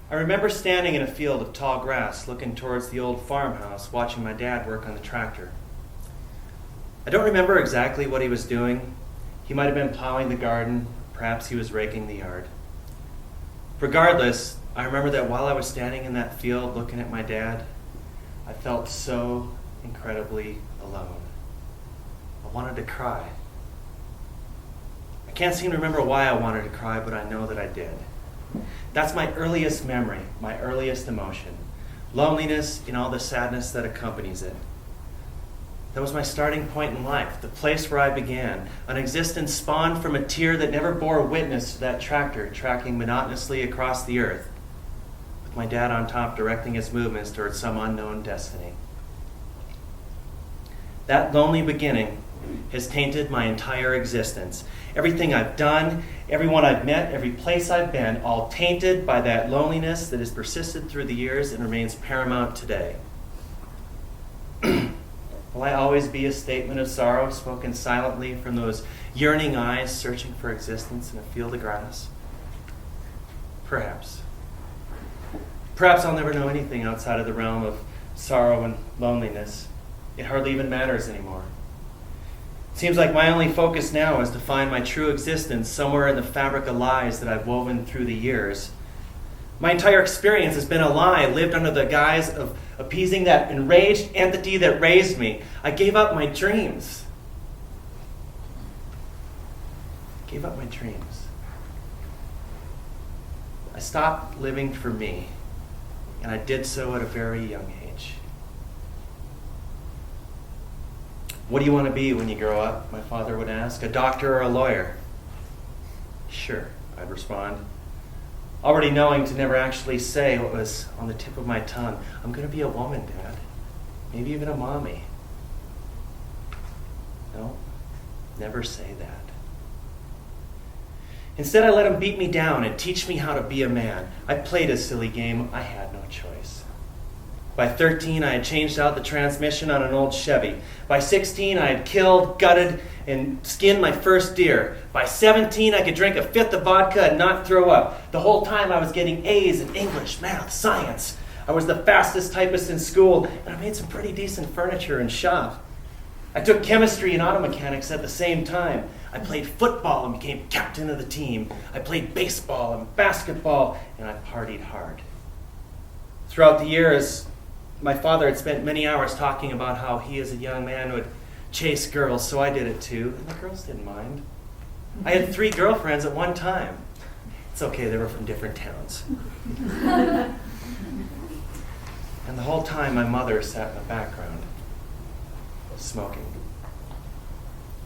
I remember standing in a field of tall grass, looking towards the old farmhouse, watching my dad work on the tractor. I don't remember exactly what he was doing. He might have been plowing the garden, perhaps he was raking the yard. Regardless, I remember that while I was standing in that field looking at my dad, I felt so incredibly alone. I wanted to cry. I can't seem to remember why I wanted to cry, but I know that I did. That's my earliest memory, my earliest emotion. Loneliness and all the sadness that accompanies it. That was my starting point in life, the place where I began, an existence spawned from a tear that never bore witness to that tractor tracking monotonously across the earth, with my dad on top directing its movements towards some unknown destiny. That lonely beginning has tainted my entire existence. Everything I've done, everyone I've met, every place I've been, all tainted by that loneliness that has persisted through the years and remains paramount today. Will I always be a statement of sorrow spoken silently from those yearning eyes searching for existence in a field of grass? Perhaps. Perhaps I'll never know anything outside of the realm of sorrow and loneliness. It hardly even matters anymore. It seems like my only focus now is to find my true existence somewhere in the fabric of lies that I've woven through the years. My entire experience has been a lie, lived under the guise of appeasing that enraged entity that raised me. I gave up my dreams. Gave up my dreams. I stopped living for me, and I did so at a very young age. What do you want to be when you grow up? My father would ask. A doctor or a lawyer? Sure, I'd respond. Already knowing to never actually say what was on the tip of my tongue. I'm going to be a woman, Dad. Maybe even a mommy. No, never say that. Instead, I let him beat me down and teach me how to be a man. I played a silly game. I had no choice. By 13, I had changed out the transmission on an old Chevy. By 16, I had killed, gutted, and skinned my first deer. By 17, I could drink a fifth of vodka and not throw up. The whole time I was getting A's in English, math, science. I was the fastest typist in school, and I made some pretty decent furniture and shop. I took chemistry and auto mechanics at the same time. I played football and became captain of the team. I played baseball and basketball, and I partied hard. Throughout the years, my father had spent many hours talking about how he as a young man would chase girls, so I did it too, and the girls didn't mind. I had 3 girlfriends at one time. It's okay, they were from different towns. And the whole time my mother sat in the background, smoking,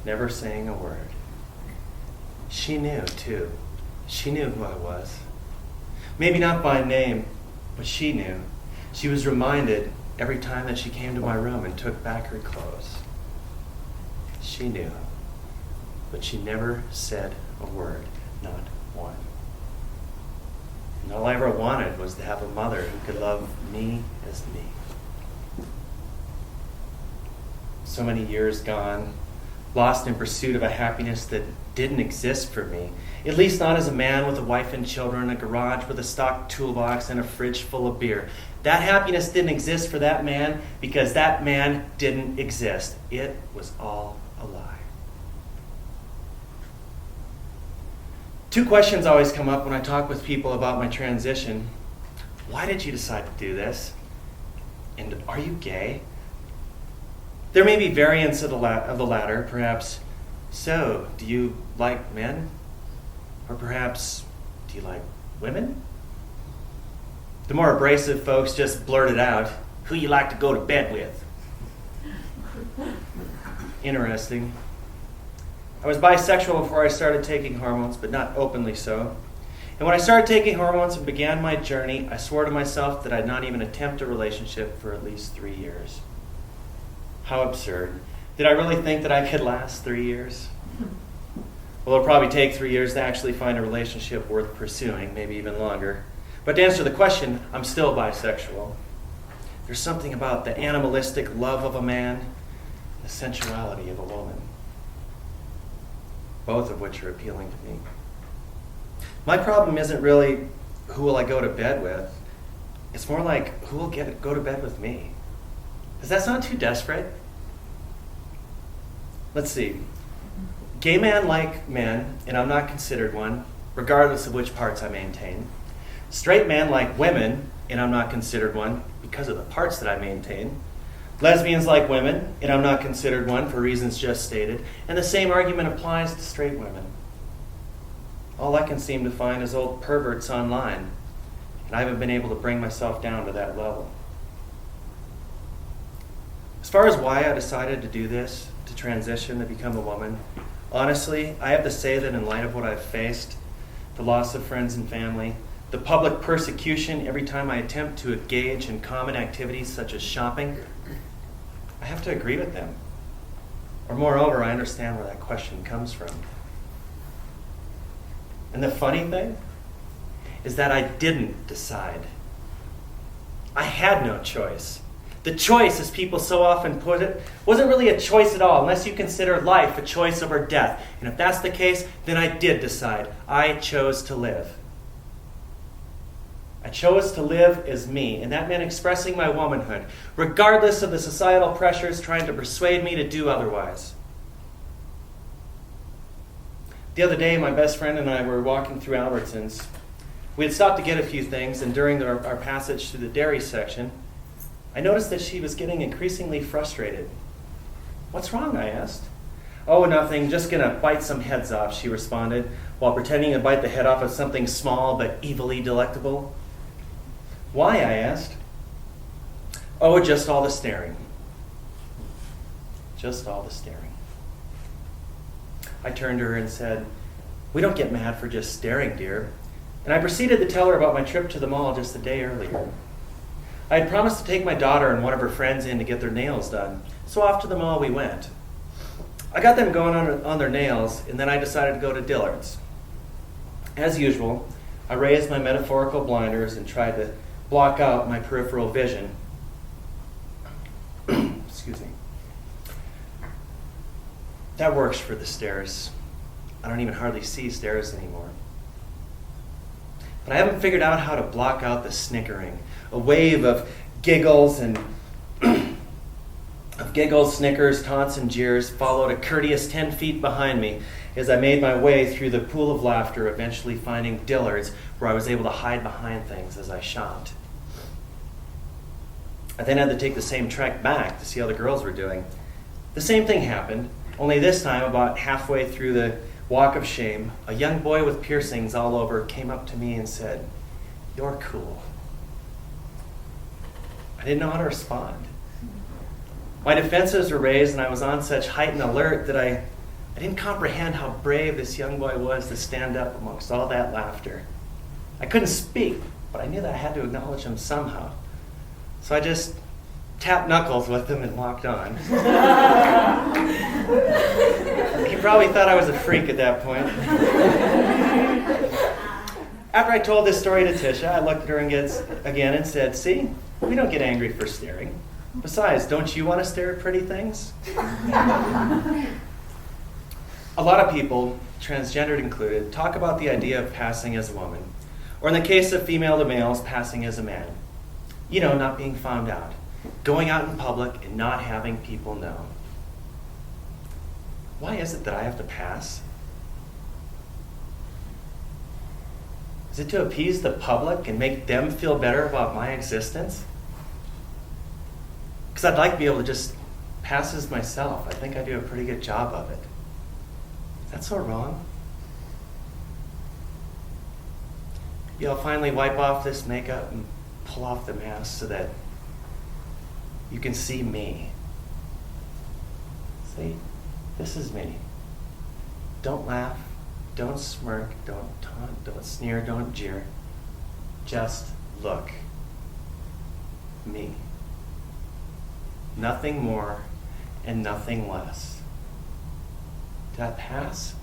never saying a word. She knew too. She knew who I was. Maybe not by name, but she knew. She was reminded every time that she came to my room and took back her clothes. She knew, but she never said a word, not one. And all I ever wanted was to have a mother who could love me as me. So many years gone, lost in pursuit of a happiness that didn't exist for me, at least not as a man with a wife and children, a garage with a stock toolbox and a fridge full of beer. That happiness didn't exist for that man because that man didn't exist. It was all a lie. 2 questions always come up when I talk with people about my transition. Why did you decide to do this? And are you gay? There may be variants of the latter, perhaps. So, do you like men? Or perhaps, do you like women? The more abrasive folks just blurt it out. Who you like to go to bed with? Interesting. I was bisexual before I started taking hormones, but not openly so. And when I started taking hormones and began my journey, I swore to myself that I'd not even attempt a relationship for at least 3 years. How absurd. Did I really think that I could last 3 years? Well, it'll probably take 3 years to actually find a relationship worth pursuing, maybe even longer. But to answer the question, I'm still bisexual. There's something about the animalistic love of a man, the sensuality of a woman, both of which are appealing to me. My problem isn't really who will I go to bed with? It's more like, who will go to bed with me? Does that sound too desperate? Let's see. Gay man like men, and I'm not considered one, regardless of which parts I maintain. Straight man like women, and I'm not considered one because of the parts that I maintain. Lesbians like women, and I'm not considered one for reasons just stated. And the same argument applies to straight women. All I can seem to find is old perverts online, and I haven't been able to bring myself down to that level. As far as why I decided to do this, to transition, to become a woman, honestly, I have to say that in light of what I've faced, the loss of friends and family, the public persecution every time I attempt to engage in common activities such as shopping, I have to agree with them. Or moreover, I understand where that question comes from. And the funny thing is that I didn't decide. I had no choice. The choice, as people so often put it, wasn't really a choice at all, unless you consider life a choice over death. And if that's the case, then I did decide. I chose to live. I chose to live as me, and that meant expressing my womanhood, regardless of the societal pressures trying to persuade me to do otherwise. The other day, my best friend and I were walking through Albertsons. We had stopped to get a few things, and during our passage through the dairy section, I noticed that she was getting increasingly frustrated. "What's wrong?" I asked. "Oh, nothing, just gonna bite some heads off," she responded, while pretending to bite the head off of something small but evilly delectable. "Why?" I asked. "Oh, just all the staring." Just all the staring. I turned to her and said, "We don't get mad for just staring, dear." And I proceeded to tell her about my trip to the mall just a day earlier. I had promised to take my daughter and one of her friends in to get their nails done, so off to the mall we went. I got them going on their nails, and then I decided to go to Dillard's. As usual, I raised my metaphorical blinders and tried to block out my peripheral vision. Excuse me. That works for the stairs. I don't even hardly see stairs anymore. But I haven't figured out how to block out the snickering. A wave of giggles and snickers, taunts, and jeers followed a courteous 10 feet behind me as I made my way through the pool of laughter, eventually finding Dillard's, where I was able to hide behind things as I shopped. I then had to take the same trek back to see how the girls were doing. The same thing happened, only this time, about halfway through the walk of shame, a young boy with piercings all over came up to me and said, "You're cool." I didn't know how to respond. My defenses were raised, and I was on such heightened alert that I didn't comprehend how brave this young boy was to stand up amongst all that laughter. I couldn't speak, but I knew that I had to acknowledge him somehow. So I just tapped knuckles with him and walked on. He probably thought I was a freak at that point. After I told this story to Tisha, I looked at her again and said, "See, we don't get angry for staring. Besides, don't you want to stare at pretty things?" A lot of people, transgendered included, talk about the idea of passing as a woman, or in the case of female to males, passing as a man. You know, not being found out, going out in public and not having people know. Why is it that I have to pass? Is it to appease the public and make them feel better about my existence? Because I'd like to be able to just pass as myself. I think I do a pretty good job of it. That's so wrong. Maybe I'll finally wipe off this makeup and pull off the mask so that you can see me. See, this is me. Don't laugh, don't smirk, don't taunt, don't sneer, don't jeer. Just look. Me. Nothing more and nothing less. Did I pass?